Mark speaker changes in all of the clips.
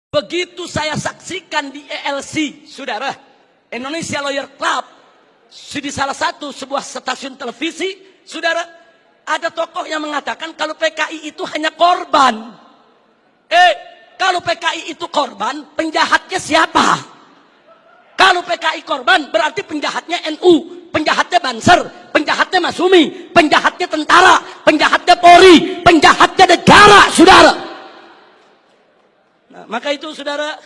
Speaker 1: Begitu saya saksikan di ELC, saudara, Indonesia Lawyer Club, di salah satu sebuah stasiun televisi, saudara, ada tokoh yang mengatakan kalau PKI itu hanya korban. Kalau PKI itu korban, penjahatnya siapa? Kalau PKI korban, berarti penjahatnya NU, penjahatnya Banser, penjahatnya Masumi, penjahatnya tentara, penjahatnya Polri, penjahatnya negara, saudara. Nah, maka itu saudara,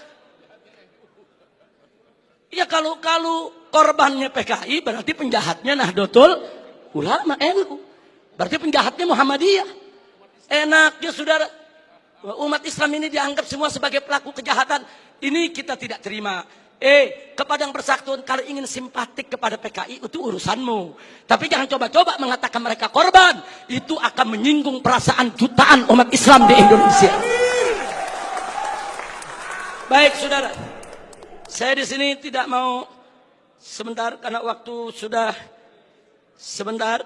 Speaker 1: ya kalau korbannya PKI, berarti penjahatnya Nahdlatul Ulama NU, berarti penjahatnya Muhammadiyah. Enaknya saudara, umat Islam ini dianggap semua sebagai pelaku kejahatan. Ini kita tidak terima. Kepada yang bersangkutan, kalau ingin simpatik kepada PKI, itu urusanmu. Tapi jangan coba-coba mengatakan mereka korban. Itu akan menyinggung perasaan jutaan umat Islam di Indonesia. Baik, saudara. Saya di sini tidak mau sebentar, karena waktu sudah sebentar.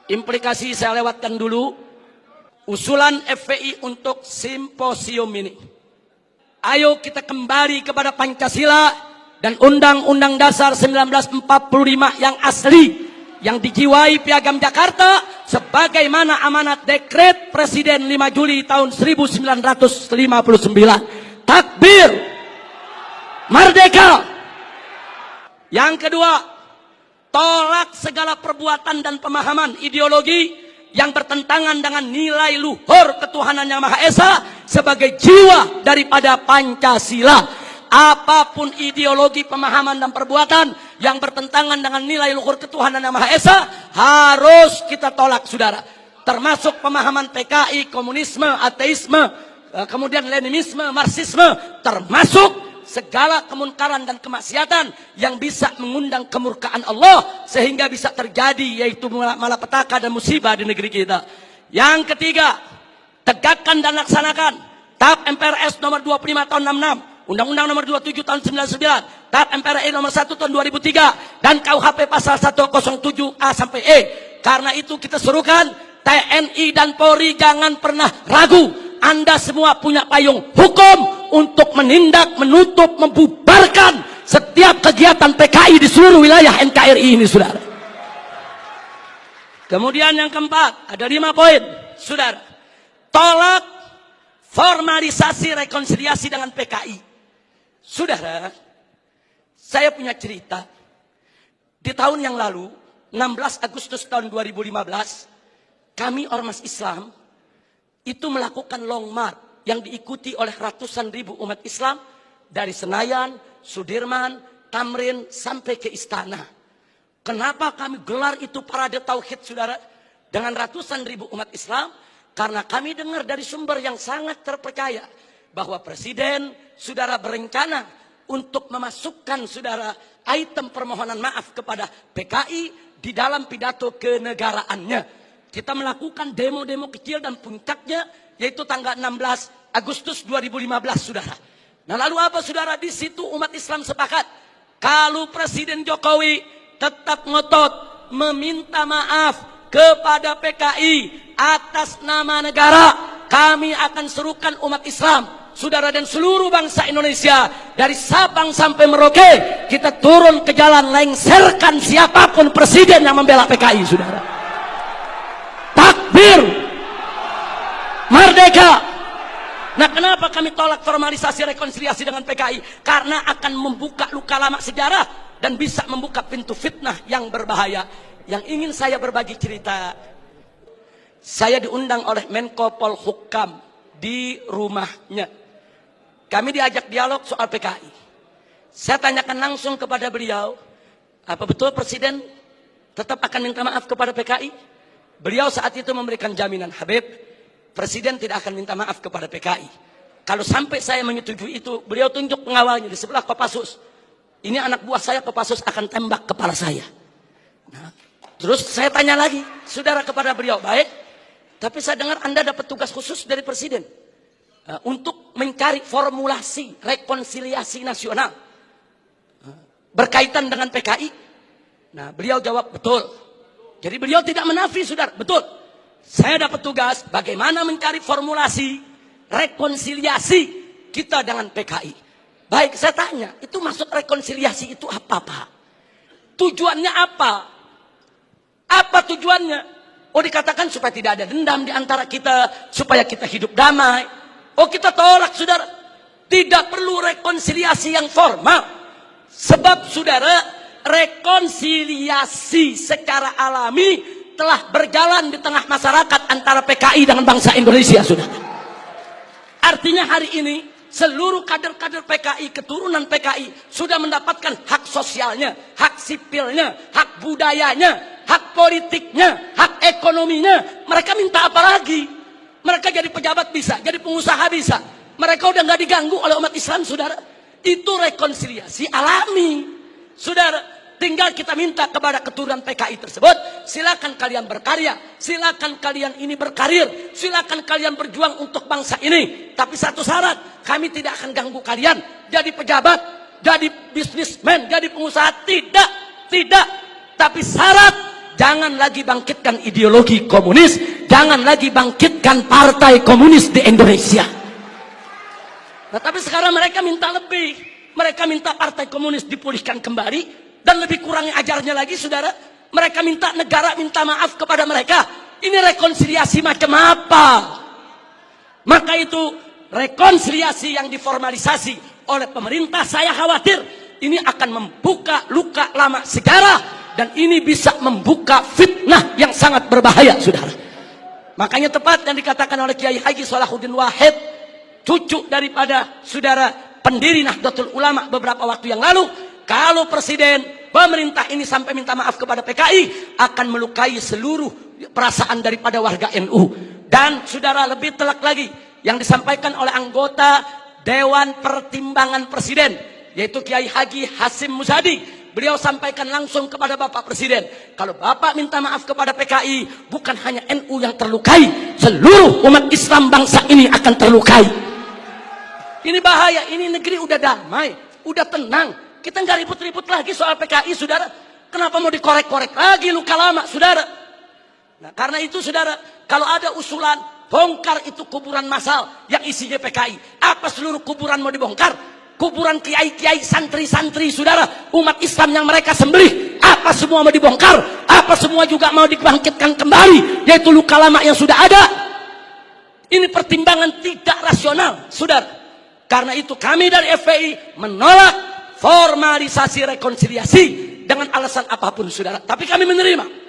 Speaker 1: Implikasi saya lewatkan dulu. Usulan FPI untuk simposium ini. Ayo kita kembali kepada Pancasila dan Undang-Undang Dasar 1945 yang asli, yang dijiwai Piagam Jakarta sebagaimana amanat Dekret Presiden 5 Juli tahun 1959. Takbir, merdeka. Yang kedua, tolak segala perbuatan dan pemahaman ideologi yang bertentangan dengan nilai luhur ketuhanan yang Maha Esa sebagai jiwa daripada Pancasila. Apapun ideologi, pemahaman, dan perbuatan yang bertentangan dengan nilai luhur ketuhanan yang Maha Esa harus kita tolak, saudara. Termasuk pemahaman PKI, komunisme, ateisme, kemudian Leninisme, Marxisme, termasuk segala kemunkaran dan kemaksiatan yang bisa mengundang kemurkaan Allah sehingga bisa terjadi, yaitu malapetaka dan musibah di negeri kita. Yang ketiga, tegakkan dan laksanakan TAP MPRS nomor 25 tahun 66, Undang-Undang nomor 27 tahun 99, TAP MPRI nomor 1 tahun 2003, dan KUHP pasal 107A sampai E. Karena itu kita serukan TNI dan Polri jangan pernah ragu. Anda semua punya payung hukum untuk menindak, menutup, membubarkan setiap kegiatan PKI di seluruh wilayah NKRI ini, saudara. Kemudian yang keempat, ada 5 poin, saudara. Tolak formalisasi rekonsiliasi dengan PKI. Saudara, saya punya cerita. Di tahun yang lalu, 16 Agustus tahun 2015, kami Ormas Islam itu melakukan long march yang diikuti oleh ratusan ribu umat Islam dari Senayan, Sudirman, Tamrin sampai ke Istana. Kenapa kami gelar itu parade tauhid, saudara, dengan ratusan ribu umat Islam? Karena kami dengar dari sumber yang sangat terpercaya bahwa Presiden, saudara, berencana untuk memasukkan, saudara, item permohonan maaf kepada PKI di dalam pidato kenegaraannya. Kita melakukan demo-demo kecil dan puncaknya yaitu tanggal 16 Agustus 2015, saudara. Nah, lalu apa, saudara? Di situ umat Islam sepakat kalau Presiden Jokowi tetap ngotot meminta maaf kepada PKI atas nama negara, kami akan serukan umat Islam, saudara, dan seluruh bangsa Indonesia dari Sabang sampai Merauke, kita turun ke jalan lengserkan siapapun presiden yang membela PKI, saudara. Takbir, merdeka. Nah, kenapa kami tolak formalisasi rekonsiliasi dengan PKI? Karena akan membuka luka lama sejarah dan bisa membuka pintu fitnah yang berbahaya. Yang ingin saya berbagi cerita, saya diundang oleh Menko Polhukam di rumahnya. Kami diajak dialog soal PKI. Saya tanyakan langsung kepada beliau, apa betul Presiden tetap akan minta maaf kepada PKI? Beliau saat itu memberikan jaminan, Habib, Presiden tidak akan minta maaf kepada PKI. Kalau sampai saya menyetujui itu, beliau tunjuk pengawalnya di sebelah Kopassus. Ini anak buah saya, Kopassus akan tembak kepala saya. Nah, terus saya tanya lagi, saudara, kepada beliau, baik, tapi saya dengar Anda dapat tugas khusus dari Presiden untuk mencari formulasi rekonsiliasi nasional berkaitan dengan PKI. Nah, beliau jawab, betul. Jadi beliau tidak menafi, saudara, betul. Saya dapat tugas bagaimana mencari formulasi rekonsiliasi kita dengan PKI. Baik, saya tanya, itu maksud rekonsiliasi itu apa, Pak? Tujuannya apa? Apa tujuannya? Oh, dikatakan supaya tidak ada dendam di antara kita, supaya kita hidup damai. Oh, kita tolak, saudara. Tidak perlu rekonsiliasi yang formal. Sebab, saudara, rekonsiliasi secara alami telah berjalan di tengah masyarakat antara PKI dengan bangsa Indonesia, saudara. Artinya hari ini, seluruh kader-kader PKI, keturunan PKI, sudah mendapatkan hak sosialnya, hak sipilnya, hak budayanya, hak politiknya, hak ekonominya. Mereka minta apa lagi? Mereka jadi pejabat bisa, jadi pengusaha bisa. Mereka udah nggak diganggu oleh umat Islam, saudara. Itu rekonsiliasi alami, saudara. Tinggal kita minta kepada keturunan PKI tersebut, silakan kalian berkarya, silakan kalian ini berkarir, silakan kalian berjuang untuk bangsa ini. Tapi satu syarat, kami tidak akan ganggu kalian jadi pejabat, jadi bisnismen, jadi pengusaha. Tidak. Tapi syarat, jangan lagi bangkitkan ideologi komunis, jangan lagi bangkitkan partai komunis di Indonesia. Nah, tapi sekarang mereka minta lebih. Mereka minta partai komunis dipulihkan kembali. Dan lebih kurangnya ajarnya lagi, saudara. Mereka minta negara minta maaf kepada mereka. Ini rekonsiliasi macam apa? Maka itu rekonsiliasi yang diformalisasi oleh pemerintah, saya khawatir ini akan membuka luka lama sejarah. Dan ini bisa membuka fitnah yang sangat berbahaya, saudara. Makanya tepat yang dikatakan oleh Kiai Haji Salahuddin Wahid, cucu daripada saudara pendiri Nahdlatul Ulama beberapa waktu yang lalu. Kalau presiden, pemerintah ini sampai minta maaf kepada PKI, akan melukai seluruh perasaan daripada warga NU. Dan saudara, lebih telak lagi, yang disampaikan oleh anggota Dewan Pertimbangan Presiden, yaitu Kiai Haji Hasim Muzadi. Beliau sampaikan langsung kepada Bapak Presiden, kalau Bapak minta maaf kepada PKI, bukan hanya NU yang terlukai, seluruh umat Islam bangsa ini akan terlukai. Ini bahaya, ini negeri udah damai, udah tenang. Kita nggak ribut-ribut lagi soal PKI, saudara. Kenapa mau dikorek-korek lagi luka lama, saudara? Nah, karena itu, saudara, kalau ada usulan bongkar itu kuburan massal yang isinya PKI, apa seluruh kuburan mau dibongkar? Kuburan kiai-kiai, santri-santri, saudara, umat Islam yang mereka sembelih, apa semua mau dibongkar? Apa semua juga mau dibangkitkan kembali? Yaitu luka lama yang sudah ada. Ini pertimbangan tidak rasional, saudara. Karena itu kami dari FPI menolak formalisasi rekonsiliasi dengan alasan apapun, saudara. Tapi kami menerima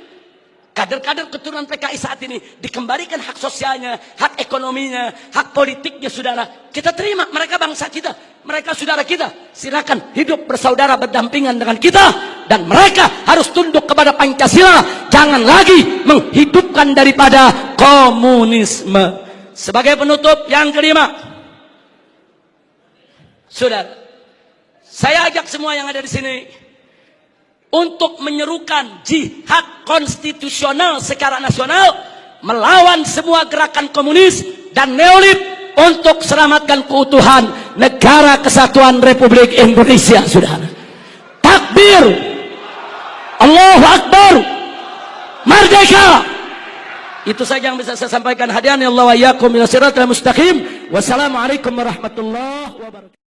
Speaker 1: kader-kader keturunan PKI saat ini dikembalikan hak sosialnya, hak ekonominya, hak politiknya, saudara. Kita terima, mereka bangsa kita, mereka saudara kita. Silakan hidup bersaudara berdampingan dengan kita, dan mereka harus tunduk kepada Pancasila. Jangan lagi menghidupkan daripada komunisme. Sebagai penutup yang kelima, saudara, saya ajak semua yang ada di sini untuk menyerukan jihad konstitusional secara nasional melawan semua gerakan komunis dan neolib untuk selamatkan keutuhan negara kesatuan Republik Indonesia, saudara. Takbir, Allahu Akbar, merdeka. Itu saja yang bisa saya sampaikan. Hadiahnya Allah wa iyyakum ila siratal mustaqim. Wassalamualaikum warahmatullahi wabarakatuh.